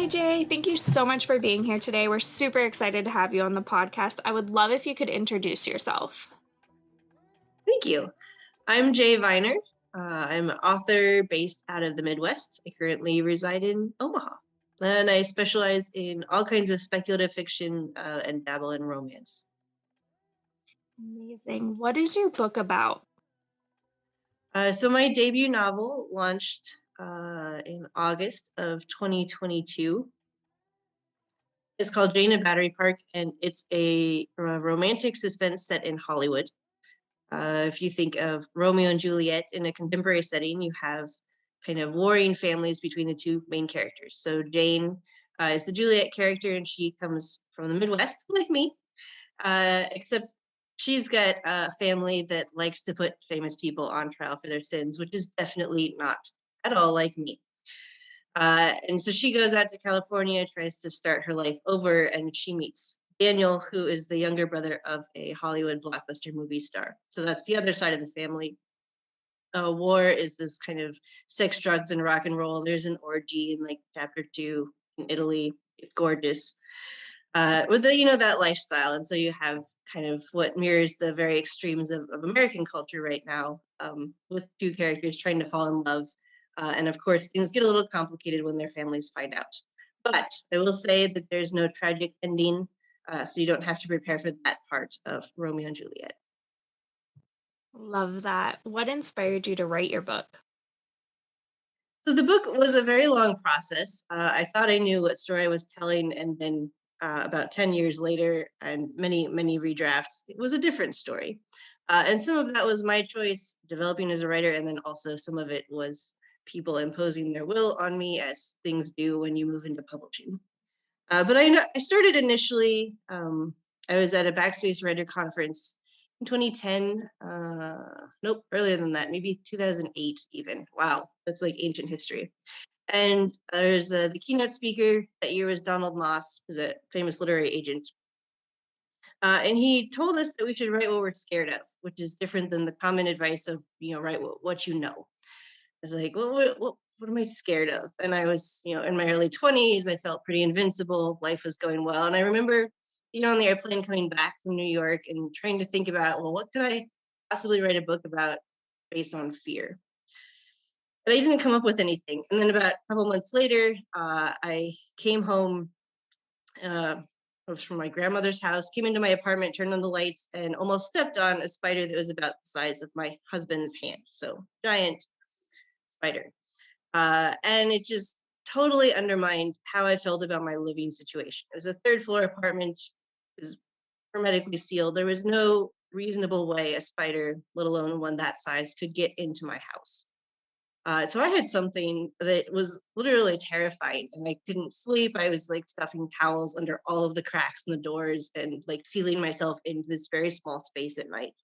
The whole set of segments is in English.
Jay. Thank you so much for being here today. We're super excited to have you on the podcast. I would love if you could introduce yourself. Thank you. I'm Jaye Viner. I'm an author based out of the Midwest. I currently reside in Omaha. And I specialize in all kinds of speculative fiction and dabble in romance. Amazing. What is your book about? So my debut novel launched in August of 2022. It's called Jane at Battery Park, and it's a romantic suspense set in Hollywood. If you think of Romeo and Juliet in a contemporary setting, you have kind of warring families between the two main characters. So Jane is the Juliet character, and she comes from the Midwest, like me, except she's got a family that likes to put famous people on trial for their sins, which is definitely not at all like me. And so she goes out to California, tries to start her life over, and she meets Daniel, who is the younger brother of a Hollywood blockbuster movie star. So that's the other side of the family. War is this kind of sex, drugs, and rock and roll. There's an orgy in like chapter 2 in Italy. It's gorgeous. With the that lifestyle, and so you have kind of what mirrors the very extremes of American culture right now, with two characters trying to fall in love, and of course things get a little complicated when their families find out. But I will say that there's no tragic ending, so you don't have to prepare for that part of Romeo and Juliet. Love that. What inspired you to write your book? So the book was a very long process. I thought I knew what story I was telling, and then about 10 years later, and many redrafts, it was a different story. And some of that was my choice, developing as a writer, and then also some of it was people imposing their will on me, as things do when you move into publishing. But I started initially. I was at a Backspace Writer conference in 2010. Nope, earlier than that, maybe 2008 even. Wow, that's like ancient history. And there's the keynote speaker that year was Donald Moss, who's a famous literary agent. And he told us that we should write what we're scared of, which is different than the common advice of, write what you know. I was like, well, what am I scared of? And I was, in my early 20s. I felt pretty invincible. Life was going well. And I remember, on the airplane coming back from New York and trying to think about, well, what could I possibly write a book about based on fear? But I didn't come up with anything. And then about a couple months later, I came home. I was from my grandmother's house, came into my apartment, turned on the lights, and almost stepped on a spider that was about the size of my husband's hand. So giant spider. And it just totally undermined how I felt about my living situation. It was a third floor apartment, it was hermetically sealed. There was no reasonable way a spider, let alone one that size, could get into my house. So I had something that was literally terrifying, and I couldn't sleep. I was like stuffing towels under all of the cracks in the doors and like sealing myself into this very small space at night.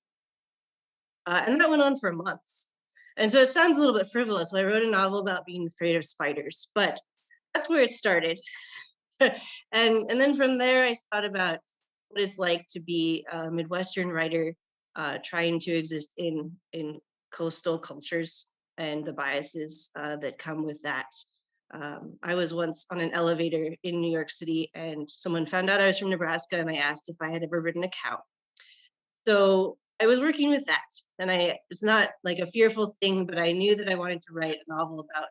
And that went on for months. And so it sounds a little bit frivolous. So I wrote a novel about being afraid of spiders, but that's where it started. And then from there, I thought about what it's like to be a Midwestern writer, trying to exist in coastal cultures and the biases that come with that. I was once on an elevator in New York City, and someone found out I was from Nebraska, and I asked if I had ever ridden a cow. So I was working with that, and it's not like a fearful thing, but I knew that I wanted to write a novel about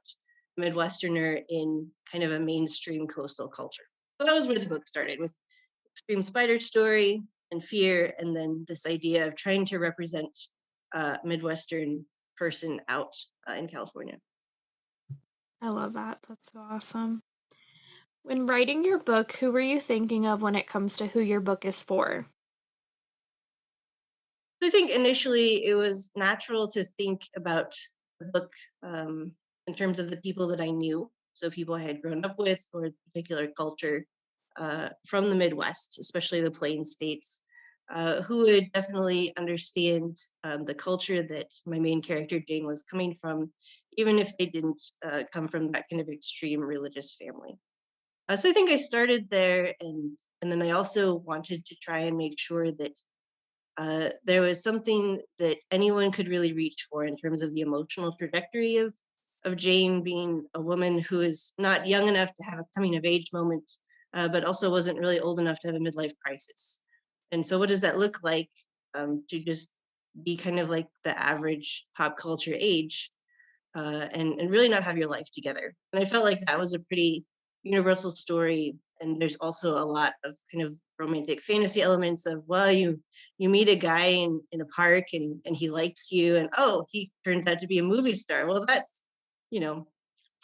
a Midwesterner in kind of a mainstream coastal culture. So that was where the book started, with extreme spider story and fear, and then this idea of trying to represent a Midwestern person out in California. I love that. That's so awesome. When writing your book, who were you thinking of when it comes to who your book is for? So I think initially it was natural to think about the book in terms of the people that I knew. So people I had grown up with, or a particular culture from the Midwest, especially the Plain States, who would definitely understand the culture that my main character Jane was coming from, even if they didn't come from that kind of extreme religious family. So I think I started there, and then I also wanted to try and make sure that there was something that anyone could really reach for in terms of the emotional trajectory of of Jane being a woman who is not young enough to have a coming of age moment, but also wasn't really old enough to have a midlife crisis. And so, what does that look like to just be kind of like the average pop culture age and really not have your life together? And I felt like that was a pretty universal story. And there's also a lot of kind of romantic fantasy elements of, well, you meet a guy in a park and he likes you and oh, he turns out to be a movie star. Well, that's, you know,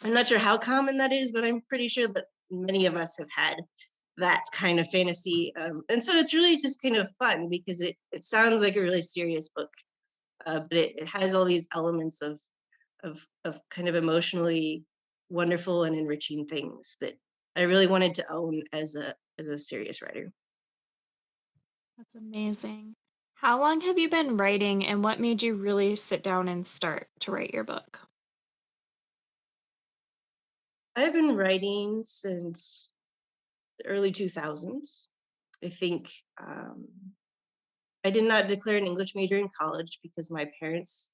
I'm not sure how common that is, but I'm pretty sure that many of us have had that kind of fantasy. And so it's really just kind of fun because it sounds like a really serious book, but it has all these elements of kind of emotionally wonderful and enriching things that I really wanted to own as a serious writer. That's amazing. How long have you been writing and what made you really sit down and start to write your book? I've been writing since the early 2000s. I think I did not declare an English major in college because my parents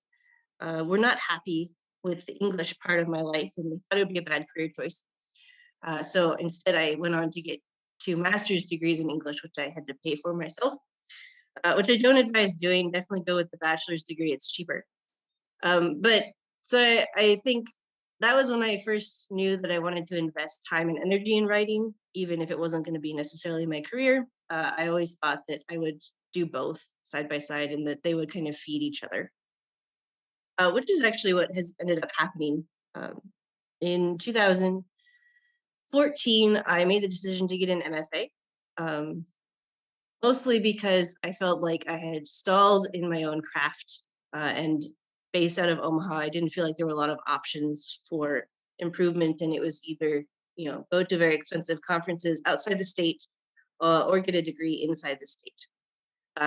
were not happy with the English part of my life and they thought it would be a bad career choice. So instead, I went on to get two master's degrees in English, which I had to pay for myself, which I don't advise doing. Definitely go with the bachelor's degree, it's cheaper. But so I think that was when I first knew that I wanted to invest time and energy in writing, even if it wasn't going to be necessarily my career. I always thought that I would do both side by side and that they would kind of feed each other, which is actually what has ended up happening. In 2014, I made the decision to get an MFA, mostly because I felt like I had stalled in my own craft. And based out of Omaha, I didn't feel like there were a lot of options for improvement. And it was either, go to very expensive conferences outside the state or get a degree inside the state.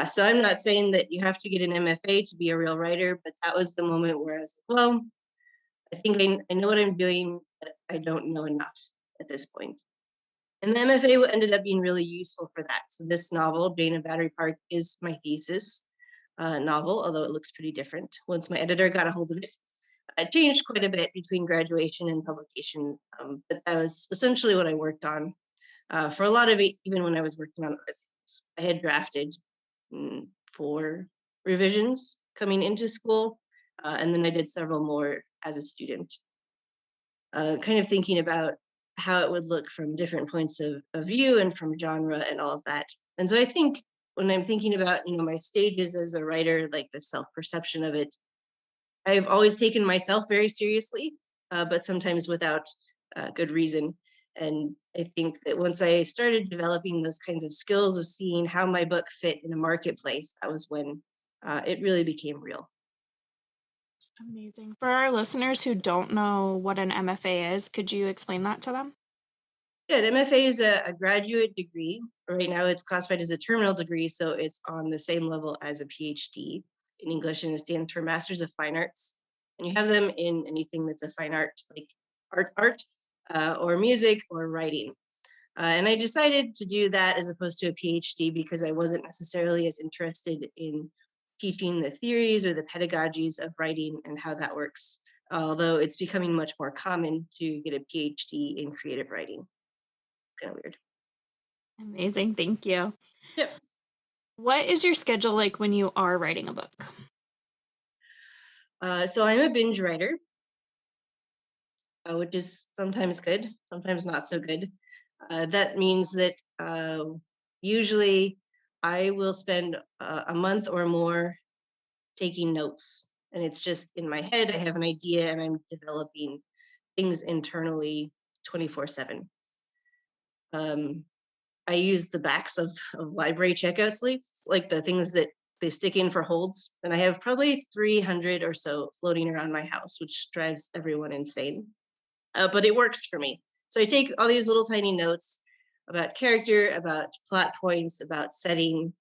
So I'm not saying that you have to get an MFA to be a real writer, but that was the moment where I was like, well, I think I know what I'm doing, but I don't know enough at this point. And the MFA ended up being really useful for that. So this novel, Jane of Battery Park, is my thesis novel, although it looks pretty different. Once my editor got a hold of it, it changed quite a bit between graduation and publication, but that was essentially what I worked on for a lot of it, even when I was working on other things. I had drafted 4 revisions coming into school, and then I did several more as a student, kind of thinking about how it would look from different points of view and from genre and all of that. And so I think when I'm thinking about, my stages as a writer, like the self-perception of it, I've always taken myself very seriously, but sometimes without good reason. And I think that once I started developing those kinds of skills of seeing how my book fit in a marketplace, that was when it really became real. Amazing. For our listeners who don't know what an MFA is, could you explain that to them? Yeah, an MFA is a graduate degree. Right now, it's classified as a terminal degree, so it's on the same level as a PhD in English, and it stands for Masters of Fine Arts. And you have them in anything that's a fine art, like art, or music, or writing. And I decided to do that as opposed to a PhD because I wasn't necessarily as interested in teaching the theories or the pedagogies of writing and how that works. Although it's becoming much more common to get a PhD in creative writing. Kind of weird. Amazing. Thank you. Yep. What is your schedule like when you are writing a book? So I'm a binge writer, which is sometimes good, sometimes not so good. That means that usually I will spend a month or more taking notes. And it's just in my head, I have an idea and I'm developing things internally 24/7. Um, I use the backs of library checkout slates, like the things that they stick in for holds. And I have probably 300 or so floating around my house, which drives everyone insane. But it works for me. So I take all these little tiny notes about character, about plot points, about setting,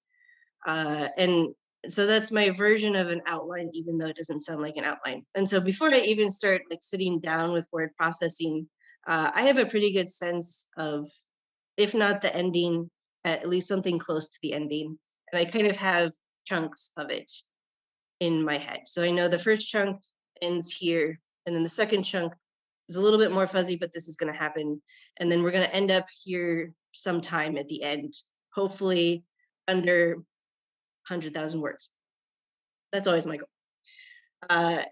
and so that's my version of an outline, even though it doesn't sound like an outline. And so before I even start like sitting down with word processing, I have a pretty good sense of, if not the ending, at least something close to the ending. And I kind of have chunks of it in my head. So I know the first chunk ends here, And then the second chunk is a little bit more fuzzy, but this is going to happen. And then we're going to end up here sometime at the end, hopefully under 100,000 words. That's always my goal.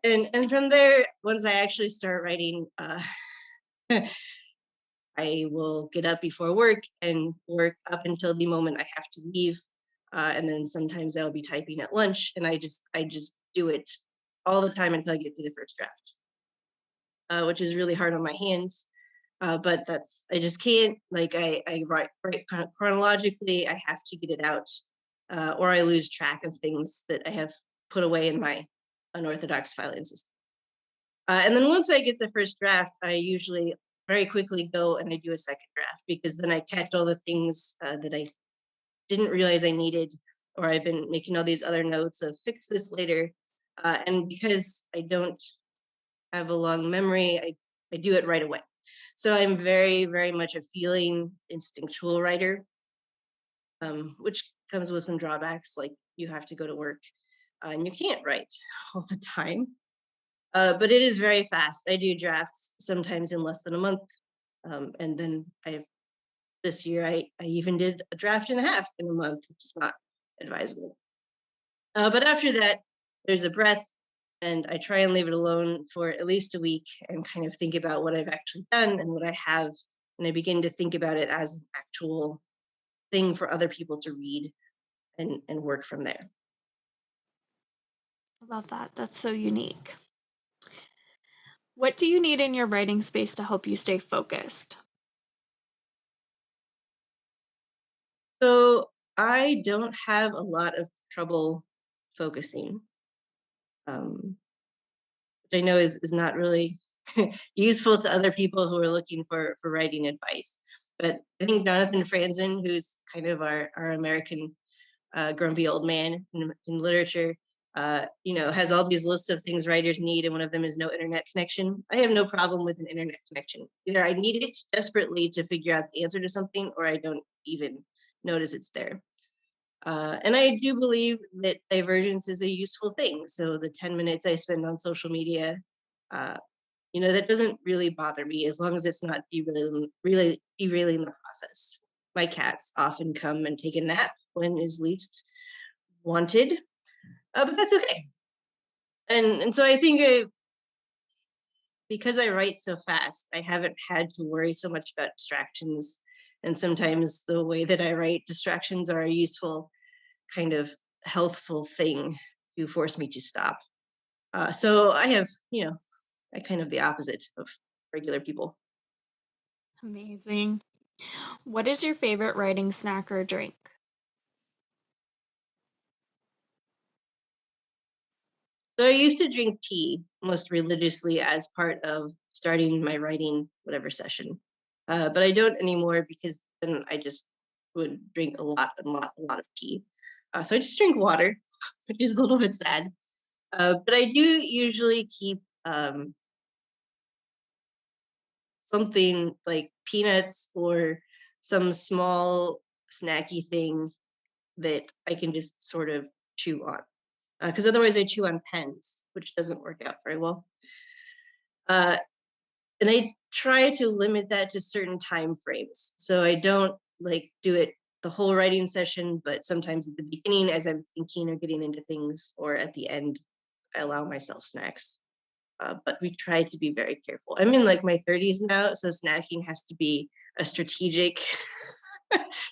And from there, once I actually start writing, I will get up before work and work up until the moment I have to leave. And then sometimes I'll be typing at lunch, and I just do it all the time until I get through the first draft, which is really hard on my hands. But that's I just can't like I write kind of chronologically. I have to get it out, or I lose track of things that I have put away in my unorthodox filing system. And then once I get the first draft, I usually very quickly go and I do a second draft because then I catch all the things that I didn't realize I needed, or I've been making all these other notes of fix this later. And because I don't have a long memory, I do it right away. So I'm very, very much a feeling instinctual writer, which comes with some drawbacks, like you have to go to work and you can't write all the time. But it is very fast. I do drafts sometimes in less than a month. And then this year, I even did a draft and a half in a month, which is not advisable. But after that, there's a breath, and I try and leave it alone for at least a week and kind of think about what I've actually done and what I have. And I begin to think about it as an actual thing for other people to read and work from there. I love that. That's so unique. What do you need in your writing space to help you stay focused? So I don't have a lot of trouble focusing, which I know is not really useful to other people who are looking for writing advice. But I think Jonathan Franzen, who's kind of our American grumpy old man in literature, has all these lists of things writers need, and one of them is no internet connection. I have no problem with an internet connection. Either I need it desperately to figure out the answer to something, or I don't even notice it's there. And I do believe that divergence is a useful thing. So the 10 minutes I spend on social media, uh, that doesn't really bother me as long as it's not derailing the process. My cats often come and take a nap when is least wanted, but that's okay. And so I think because I write so fast, I haven't had to worry so much about distractions. And sometimes the way that I write, distractions are a useful kind of healthful thing to force me to stop. So I have, I kind of the opposite of regular people. Amazing. What is your favorite writing snack or drink? So I used to drink tea most religiously as part of starting my writing whatever session, but I don't anymore because then I just would drink a lot of tea. So I just drink water, which is a little bit sad. But I do usually keep something like peanuts or some small snacky thing that I can just sort of chew on. Because otherwise, I chew on pens, which doesn't work out very well. Uh, and I try to limit that to certain time frames. So I don't like do it the whole writing session, but sometimes at the beginning, as I'm thinking or getting into things, or at the end, I allow myself snacks. But we try to be very careful. I'm in like my 30s now, so snacking has to be a strategic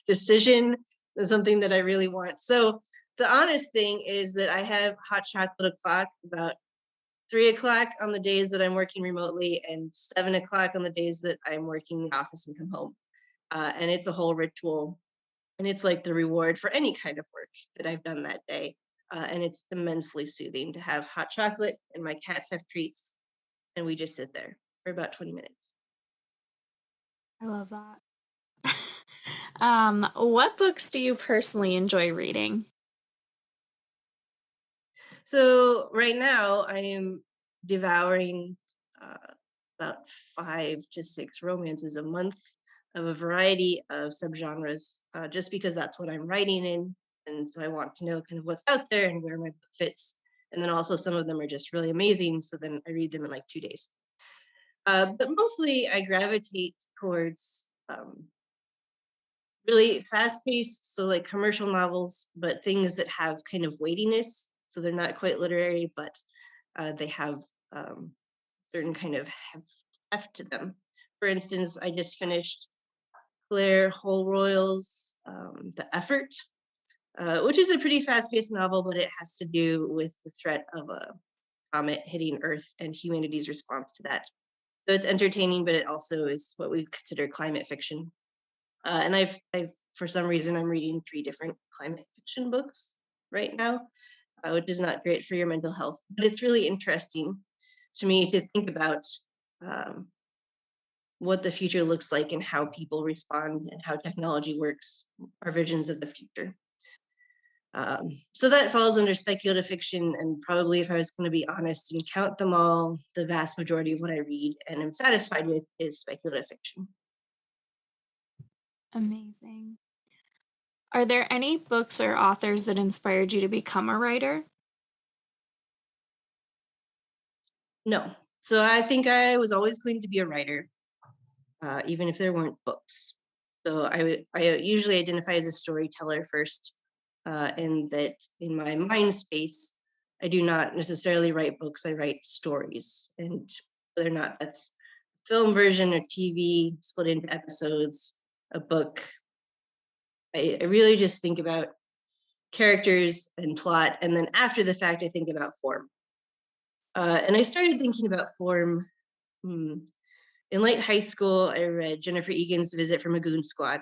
decision, something that I really want. So the honest thing is that I have hot chocolate o'clock about 3 o'clock on the days that I'm working remotely, and 7 o'clock on the days that I'm working in the office and come home. And it's a whole ritual, and it's like the reward for any kind of work that I've done that day. And it's immensely soothing to have hot chocolate, and my cats have treats, and we just sit there for about 20 minutes. I love that. What books do you personally enjoy reading? So right now I am devouring uh, about 5 to 6 romances a month of a variety of subgenres, just because that's what I'm writing in, and so I want to know kind of what's out there and where my book fits. And then also some of them are just really amazing. So then I read them in like 2 days. But mostly I gravitate towards really fast paced. So like commercial novels, but things that have kind of weightiness. So they're not quite literary, but they have certain kind of heft to them. For instance, I just finished Claire Holroyal's The Effort, which is a pretty fast paced novel, but it has to do with the threat of a comet hitting Earth and humanity's response to that. So it's entertaining, but it also is what we consider climate fiction. And I've for some reason I'm reading three different climate fiction books right now, which is not great for your mental health. But it's really interesting to me to think about um, what the future looks like and how people respond and how technology works, our visions of the future. So that falls under speculative fiction, and probably, if I was going to be honest and count them all, the vast majority of what I read and am satisfied with is speculative fiction. Amazing. Are there any books or authors that inspired you to become a writer? No. So I think I was always going to be a writer, even if there weren't books. So I usually identify as a storyteller first, and that in my mind space, I do not necessarily write books. I write stories, and whether or not that's film version or TV split into episodes, a book, I really just think about characters and plot, and then after the fact, I think about form. And I started thinking about form. hmm, In late high school, I read Jennifer Egan's Visit from a Goon Squad,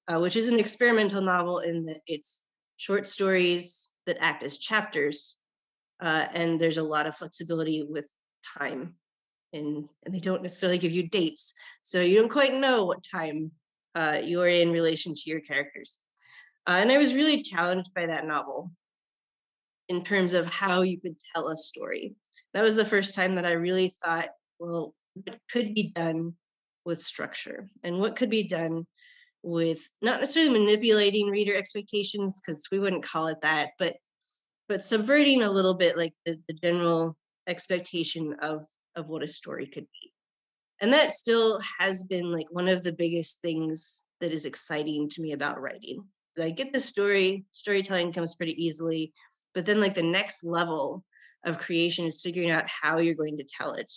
which is an experimental novel in that it's short stories that act as chapters, and there's a lot of flexibility with time, and they don't necessarily give you dates, so you don't quite know what time you are in relation to your characters. And I was really challenged by that novel in terms of how you could tell a story. That was the first time that I really thought, well, what could be done with structure and what could be done with not necessarily manipulating reader expectations, because we wouldn't call it that, but subverting a little bit like the general expectation of what a story could be. And that still has been like one of the biggest things that is exciting to me about writing. I get the storytelling comes pretty easily, but then like the next level of creation is figuring out how you're going to tell it,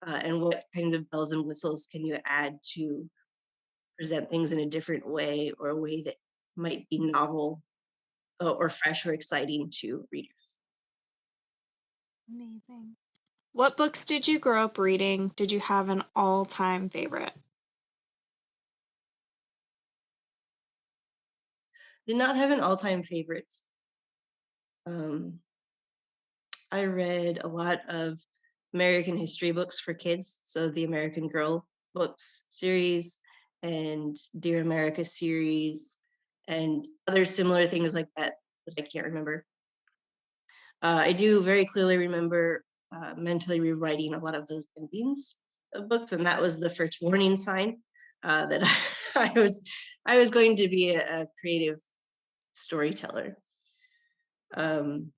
and what kind of bells and whistles can you add to present things in a different way, or a way that might be novel, or fresh or exciting to readers. Amazing. What books did you grow up reading? Did you have an all-time favorite? Did not have an all-time favorite. Um, I read a lot of American history books for kids, so the American Girl books series and Dear America series and other similar things like that that I can't remember. I do very clearly remember mentally rewriting a lot of those endings of books, and that was the first warning sign that I was going to be a creative storyteller. Um,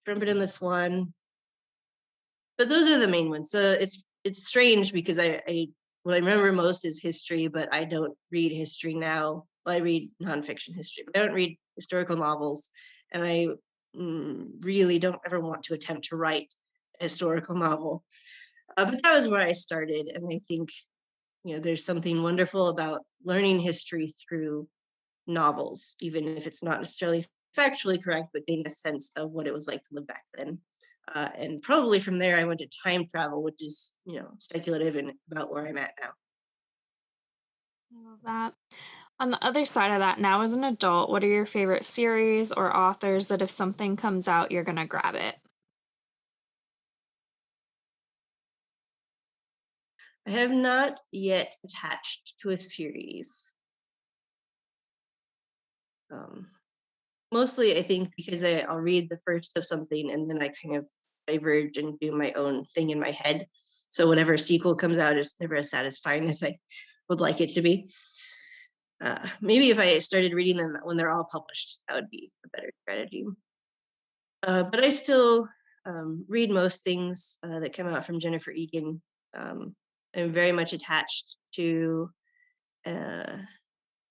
Trumpet in the Swan, but those are the main ones. So it's strange because I what I remember most is history, but I don't read history now. Well, I read nonfiction history, but I don't read historical novels, and I really don't ever want to attempt to write a historical novel. But that was where I started, and I think there's something wonderful about learning history through novels, even if it's not necessarily factually correct, but getting a sense of what it was like to live back then. And probably from there, I went to time travel, which is, speculative and about where I'm at now. I love that. On the other side of that, now as an adult, what are your favorite series or authors that if something comes out, you're gonna grab it? I have not yet attached to a series. Um, Mostly, I think because I'll read the first of something and then I kind of diverge and do my own thing in my head. So whatever sequel comes out is never as satisfying as I would like it to be. Maybe if I started reading them when they're all published, that would be a better strategy. But I still read most things that come out from Jennifer Egan. I'm very much attached to uh,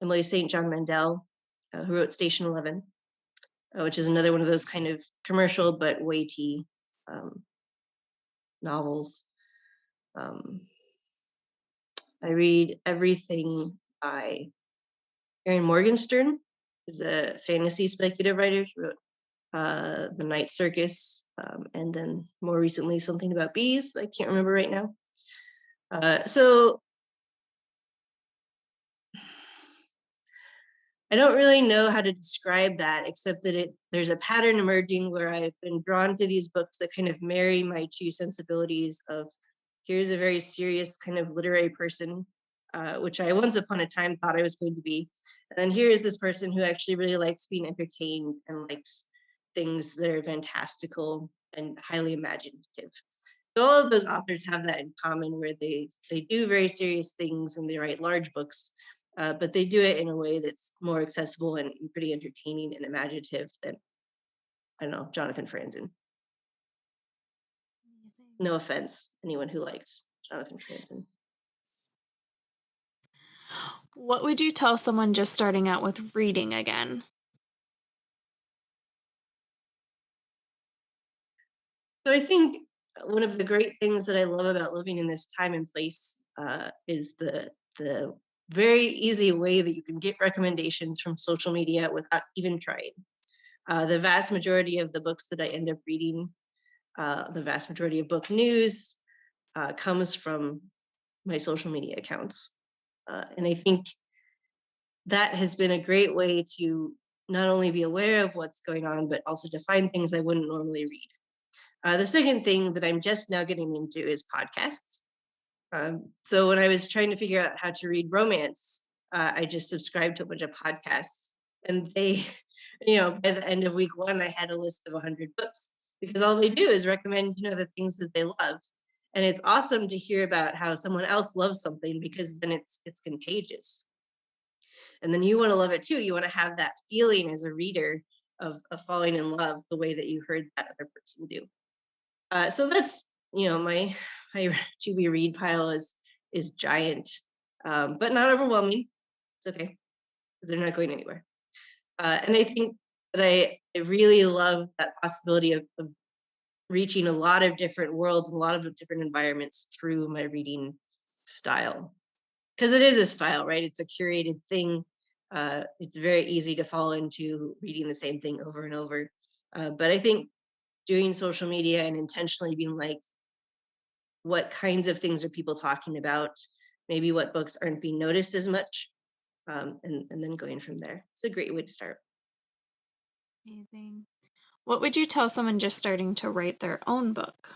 Emily St. John Mandel, who wrote Station 11, which is another one of those kind of commercial but weighty um, novels. Um, I read everything by Erin Morgenstern, who's a fantasy speculative writer. She wrote The Night Circus, and then more recently something about bees. I can't remember right now. So I don't really know how to describe that, except that there's a pattern emerging where I've been drawn to these books that kind of marry my two sensibilities of here's a very serious kind of literary person, which I once upon a time thought I was going to be. And then here is this person who actually really likes being entertained and likes things that are fantastical and highly imaginative. So all of those authors have that in common where they do very serious things and they write large books, but they do it in a way that's more accessible and pretty entertaining and imaginative than, I don't know, Jonathan Franzen. Amazing. No offense, anyone who likes Jonathan Franzen. What would you tell someone just starting out with reading again? So I think one of the great things that I love about living in this time and place is the very easy way that you can get recommendations from social media without even trying. The vast majority of the books that I end up reading, the vast majority of book news comes from my social media accounts. And I think that has been a great way to not only be aware of what's going on, but also to find things I wouldn't normally read. The second thing that I'm just now getting into is podcasts. So when I was trying to figure out how to read romance, I just subscribed to a bunch of podcasts, and they, by the end of week one, I had a list of 100 books because all they do is recommend, the things that they love, and it's awesome to hear about how someone else loves something because then it's contagious, and then you want to love it too. You want to have that feeling as a reader of falling in love the way that you heard that other person do. So that's my to be read pile is giant, but not overwhelming. It's okay because they're not going anywhere. And I think that I really love that possibility of reaching a lot of different worlds and a lot of different environments through my reading style, because it is a style, right? It's a curated thing. It's very easy to fall into reading the same thing over and over. But I think doing social media and intentionally being like, what kinds of things are people talking about, maybe what books aren't being noticed as much, and then going from there. It's a great way to start. Amazing. What would you tell someone just starting to write their own book?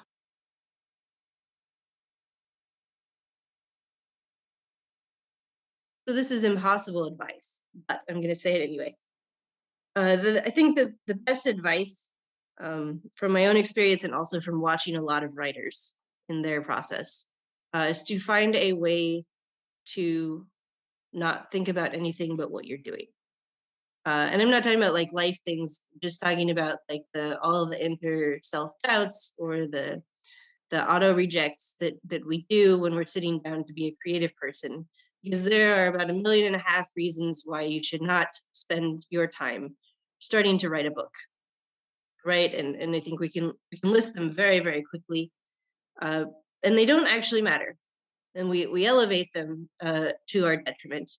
So this is impossible advice, but I'm going to say it anyway. I think the best advice, from my own experience and also from watching a lot of writers in their process, is to find a way to not think about anything but what you're doing. And I'm not talking about like life things, just talking about like the all of the inner self doubts or the auto rejects that we do when we're sitting down to be a creative person. Because there are about 1.5 million reasons why you should not spend your time starting to write a book, right? And I think we can list them very very quickly, uh, and they don't actually matter, and we elevate them to our detriment.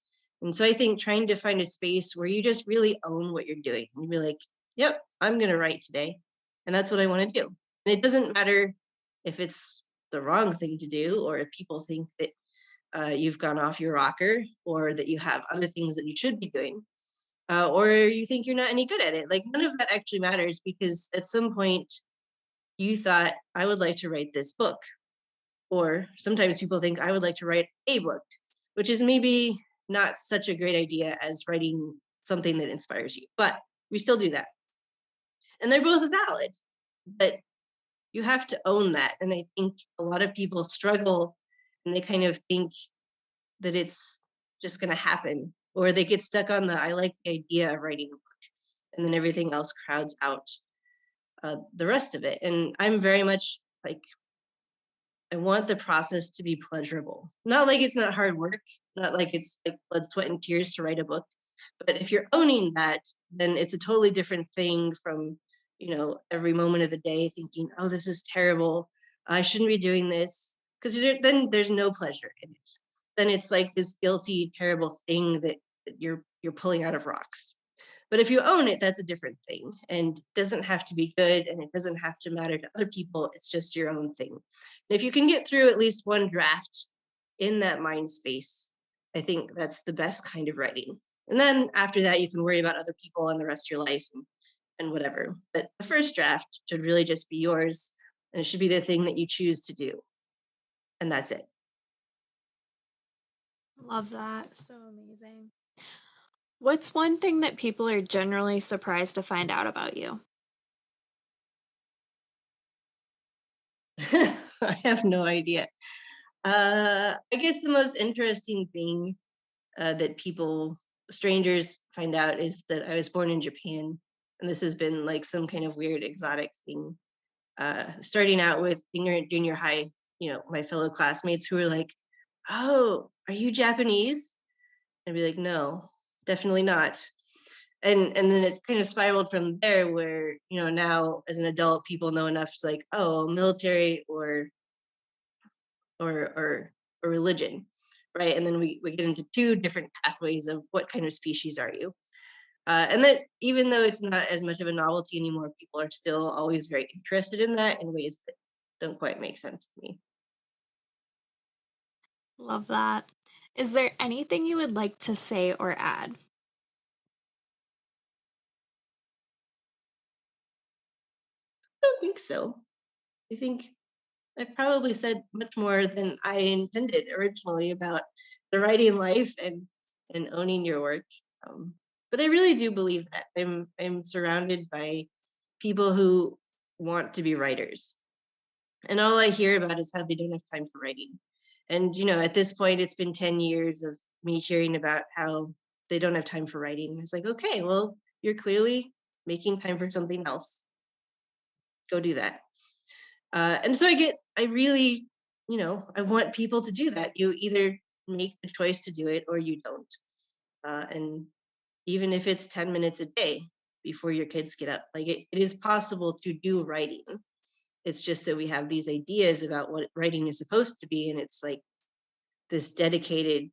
And so I think trying to find a space where you just really own what you're doing, and be like, "Yep, I'm going to write today, and that's what I want to do." And it doesn't matter if it's the wrong thing to do, or if people think that you've gone off your rocker, or that you have other things that you should be doing, or you think you're not any good at it. Like none of that actually matters because at some point you thought, "I would like to write this book." Or sometimes people think I would like to write a book, which is maybe not such a great idea as writing something that inspires you, but we still do that. And they're both valid, but you have to own that. And I think a lot of people struggle and they kind of think that it's just going to happen, or they get stuck on I like the idea of writing a book, and then everything else crowds out. the rest of it. And I'm very much like, I want the process to be pleasurable. Not like it's not hard work, not like it's like blood, sweat, and tears to write a book. But if you're owning that, then it's a totally different thing from, every moment of the day thinking, oh, this is terrible. I shouldn't be doing this. Because then there's no pleasure in it. Then it's like this guilty, terrible thing that you're pulling out of rocks. But if you own it, that's a different thing and it doesn't have to be good and it doesn't have to matter to other people. It's just your own thing. And if you can get through at least one draft in that mind space, I think that's the best kind of writing. And then after that, you can worry about other people and the rest of your life and whatever. But the first draft should really just be yours and it should be the thing that you choose to do. And that's it. Love that. So amazing. What's one thing that people are generally surprised to find out about you? I have no idea. I guess the most interesting thing that strangers find out is that I was born in Japan. And this has been like some kind of weird exotic thing. Starting out with junior high, my fellow classmates who were like, oh, are you Japanese? I'd be like, no, definitely not. And then it's kind of spiraled from there where, now as an adult, people know enough to like, oh, military or or religion, right? And then we get into two different pathways of what kind of species are you. And that even though it's not as much of a novelty anymore, people are still always very interested in that in ways that don't quite make sense to me. Love that. Is there anything you would like to say or add? I don't think so. I think I've probably said much more than I intended originally about the writing life and owning your work. Um, but I really do believe that I'm surrounded by people who want to be writers, and all I hear about is how they don't have time for writing. And at this point, it's been 10 years of me hearing about how they don't have time for writing. It's like, okay, well, you're clearly making time for something else. Go do that. And so I really, I want people to do that. You either make the choice to do it or you don't. And even if it's 10 minutes a day before your kids get up, like it is possible to do writing. It's just that we have these ideas about what writing is supposed to be. And it's like this dedicated,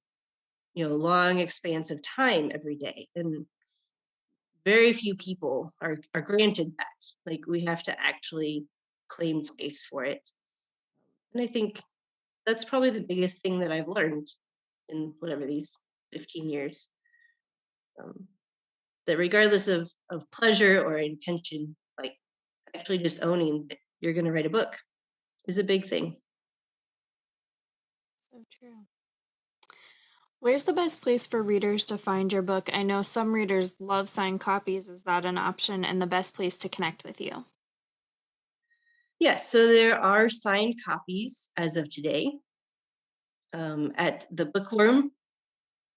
long expanse of time every day. And very few people are granted that. Like we have to actually claim space for it. And I think that's probably the biggest thing that I've learned in whatever these 15 years. Um, that regardless of pleasure or intention, like actually just owning that you're going to write a book is a big thing. So true. Where's the best place for readers to find your book? I know some readers love signed copies. Is that an option and the best place to connect with you? Yes, so there are signed copies as of today at the Bookworm,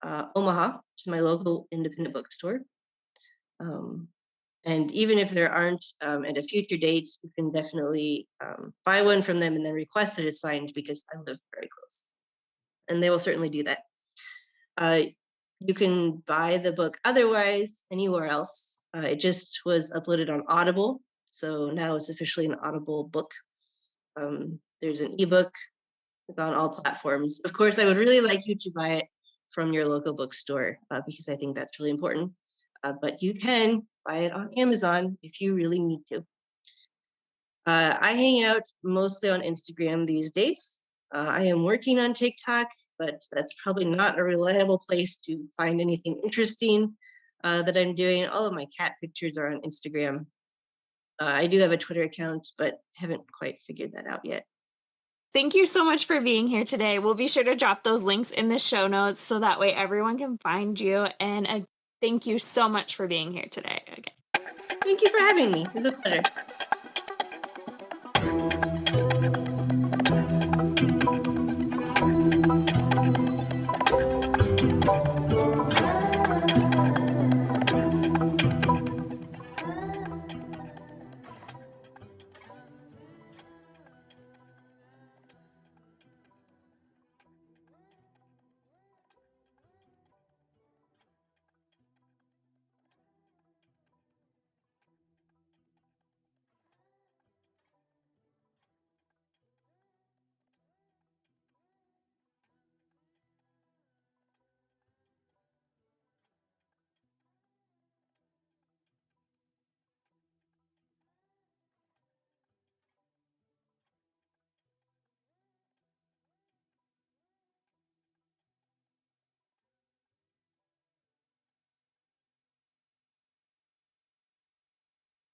Omaha, which is my local independent bookstore. Um, and even if there aren't at a future date, you can definitely buy one from them and then request that it's signed because I live very close. And they will certainly do that. Uh, you can buy the book otherwise anywhere else. It just was uploaded on Audible. So now it's officially an Audible book. There's an ebook. It's on all platforms. Of course, I would really like you to buy it from your local bookstore because I think that's really important. But you can buy it on Amazon if you really need to. I hang out mostly on Instagram these days. I am working on TikTok, but that's probably not a reliable place to find anything interesting that I'm doing. All of my cat pictures are on Instagram. I do have a Twitter account, but haven't quite figured that out yet. Thank you so much for being here today. We'll be sure to drop those links in the show notes so that way everyone can find you. And thank you so much for being here today. Okay. Thank you for having me. It was a pleasure.